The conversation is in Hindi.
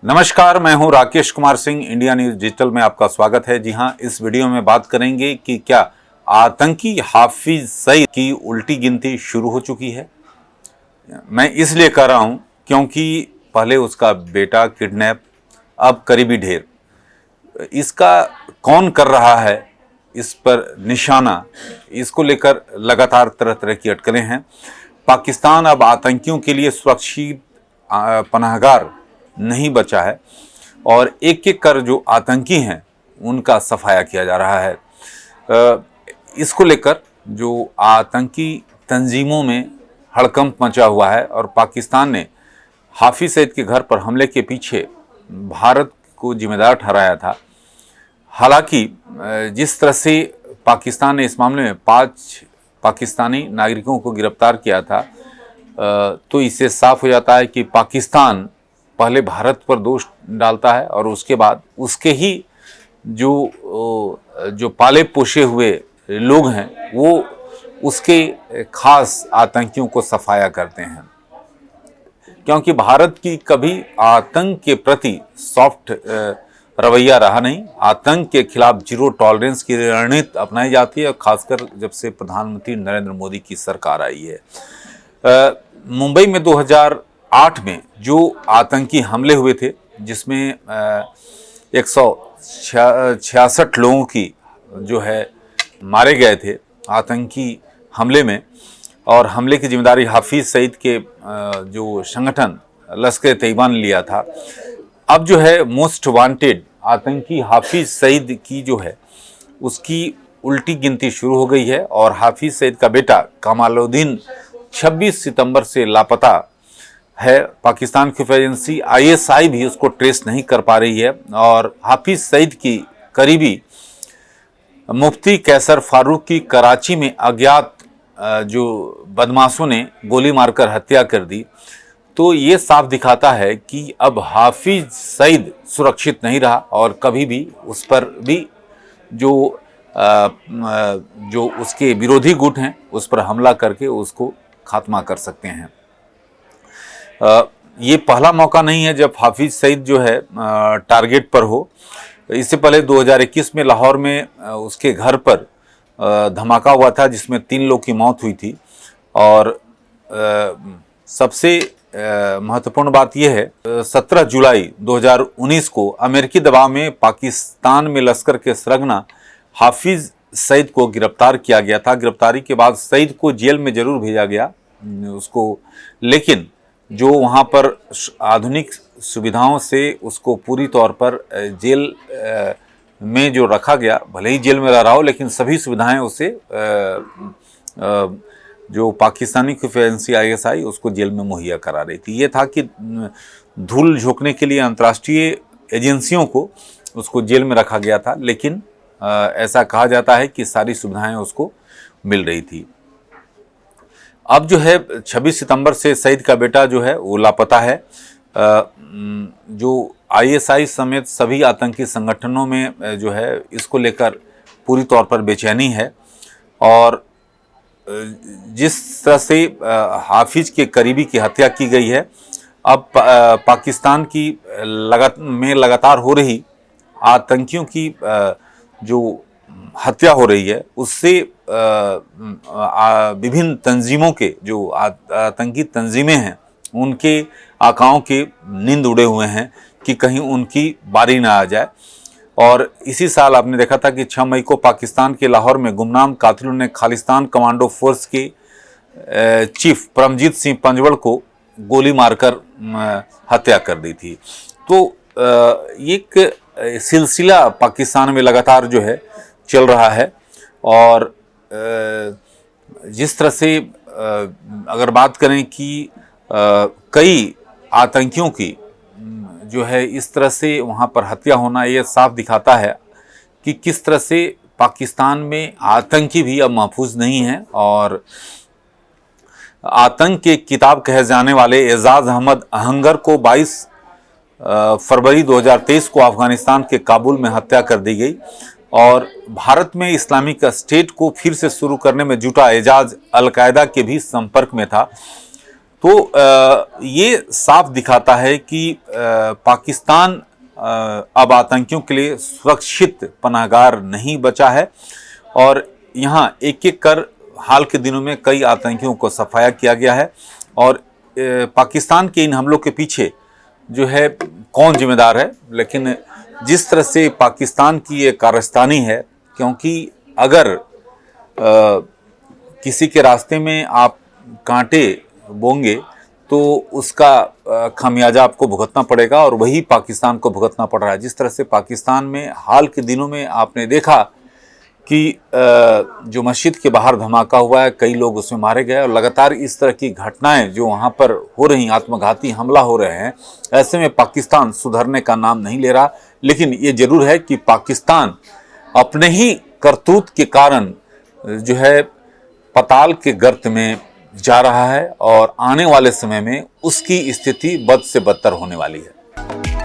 नमस्कार, मैं हूं Rakesh Kumar Singh. India news digital में आपका स्वागत है। जी हां, इस वीडियो में बात करेंगे कि क्या आतंकी हाफिज सईद की उल्टी गिनती शुरू हो चुकी है। मैं इसलिए कह रहा हूं क्योंकि पहले उसका बेटा किडनैप, अब करीबी ढेर। इसका कौन कर रहा है, इस पर निशाना, इसको लेकर लगातार तरह तरह की अटकलें हैं। पाकिस्तान अब आतंकियों के लिए सुरक्षित पनाहगार नहीं बचा है और एक एक कर जो आतंकी हैं उनका सफाया किया जा रहा है। इसको लेकर जो आतंकी तंजीमों में हड़कंप मचा हुआ है और पाकिस्तान ने हाफिज सईद के घर पर हमले के पीछे भारत को जिम्मेदार ठहराया था। हालांकि जिस तरह से पाकिस्तान ने इस मामले में 5 पाकिस्तानी नागरिकों को गिरफ्तार किया था, तो इससे साफ हो जाता है कि पाकिस्तान पहले भारत पर दोष डालता है और उसके बाद उसके ही जो पाले पोसे हुए लोग हैं वो उसके खास आतंकियों को सफाया करते हैं। क्योंकि भारत की कभी आतंक के प्रति सॉफ्ट रवैया रहा नहीं। आतंक के खिलाफ जीरो टॉलरेंस की रणनीति अपनाई जाती है, खासकर जब से प्रधानमंत्री नरेंद्र मोदी की सरकार आई है। मुंबई में 2008 में जो आतंकी हमले हुए थे, जिसमें 166 लोगों की जो है मारे गए थे आतंकी हमले में, और हमले की जिम्मेदारी हाफिज सईद के जो संगठन लश्कर तैयबा ने लिया था। अब जो है मोस्ट वांटेड आतंकी हाफिज सईद की जो है उसकी उल्टी गिनती शुरू हो गई है और हाफिज सईद का बेटा कमालुद्दीन 26 सितंबर से लापता है। पाकिस्तान की एजेंसी ISI भी उसको ट्रेस नहीं कर पा रही है और हाफिज सईद की करीबी मुफ्ती कैसर फारूक की कराची में अज्ञात जो बदमाशों ने गोली मारकर हत्या कर दी। तो ये साफ दिखाता है कि अब हाफिज सईद सुरक्षित नहीं रहा और कभी भी उस पर भी जो उसके विरोधी गुट हैं उस पर हमला करके उसको खात्मा कर सकते हैं। ये पहला मौका नहीं है जब हाफिज सईद जो है टारगेट पर हो। इससे पहले 2021 में लाहौर में उसके घर पर धमाका हुआ था जिसमें 3 लोग की मौत हुई थी। और सबसे महत्वपूर्ण बात यह है, 17 जुलाई 2019 को अमेरिकी दबाव में पाकिस्तान में लश्कर के सरगना हाफिज सईद को गिरफ्तार किया गया था। गिरफ्तारी के बाद सईद को जेल में जरूर भेजा गया उसको, लेकिन जो वहाँ पर आधुनिक सुविधाओं से उसको पूरी तौर पर जेल में जो रखा गया, भले ही जेल में रह रहा हो लेकिन सभी सुविधाएं उसे जो पाकिस्तानी खुफिया एजेंसी ISI उसको जेल में मुहैया करा रही थी। ये था कि धूल झोंकने के लिए अंतर्राष्ट्रीय एजेंसियों को उसको जेल में रखा गया था, लेकिन ऐसा कहा जाता है कि सारी सुविधाएं उसको मिल रही थी। अब जो है 26 सितंबर से सईद का बेटा जो है वो लापता है। जो ISI समेत सभी आतंकी संगठनों में जो है इसको लेकर पूरी तौर पर बेचैनी है। और जिस तरह से हाफिज के करीबी की हत्या की गई है, अब पाकिस्तान की लगातार हो रही आतंकियों की जो हत्या हो रही है उससे विभिन्न तंजीमों के जो आतंकी तंजीमें हैं उनके आकाओं के नींद उड़े हुए हैं कि कहीं उनकी बारी ना आ जाए। और इसी साल आपने देखा था कि 6 मई को पाकिस्तान के लाहौर में गुमनाम कातिलों ने खालिस्तान कमांडो फोर्स के चीफ परमजीत सिंह पंजवड़ को गोली मारकर हत्या कर दी थी। तो एक सिलसिला पाकिस्तान में लगातार जो है चल रहा है। और जिस तरह से अगर बात करें कि कई आतंकियों की जो है इस तरह से वहाँ पर हत्या होना, ये साफ दिखाता है कि किस तरह से पाकिस्तान में आतंकी भी अब महफूज नहीं है। और आतंक के किताब कहे जाने वाले एजाज अहमद अहंगर को 22 फरवरी 2023 को अफगानिस्तान के काबुल में हत्या कर दी गई। और भारत में इस्लामिक स्टेट को फिर से शुरू करने में जुटा एजाज अलकायदा के भी संपर्क में था। तो ये साफ दिखाता है कि पाकिस्तान अब आतंकियों के लिए सुरक्षित पनाहगार नहीं बचा है और यहाँ एक एक कर हाल के दिनों में कई आतंकियों को सफाया किया गया है। और पाकिस्तान के इन हमलों के पीछे जो है कौन जिम्मेदार है, लेकिन जिस तरह से पाकिस्तान की ये कारस्तानी है, क्योंकि अगर किसी के रास्ते में आप कांटे बोंगे तो उसका खामियाजा आपको भुगतना पड़ेगा और वही पाकिस्तान को भुगतना पड़ रहा है। जिस तरह से पाकिस्तान में हाल के दिनों में आपने देखा कि जो मस्जिद के बाहर धमाका हुआ है, कई लोग उसमें मारे गए और लगातार इस तरह की घटनाएं जो वहाँ पर हो रही, आत्मघाती हमला हो रहे हैं, ऐसे में पाकिस्तान सुधरने का नाम नहीं ले रहा। लेकिन ये जरूर है कि पाकिस्तान अपने ही करतूत के कारण जो है पताल के गर्त में जा रहा है और आने वाले समय में उसकी स्थिति बद से बदतर होने वाली है।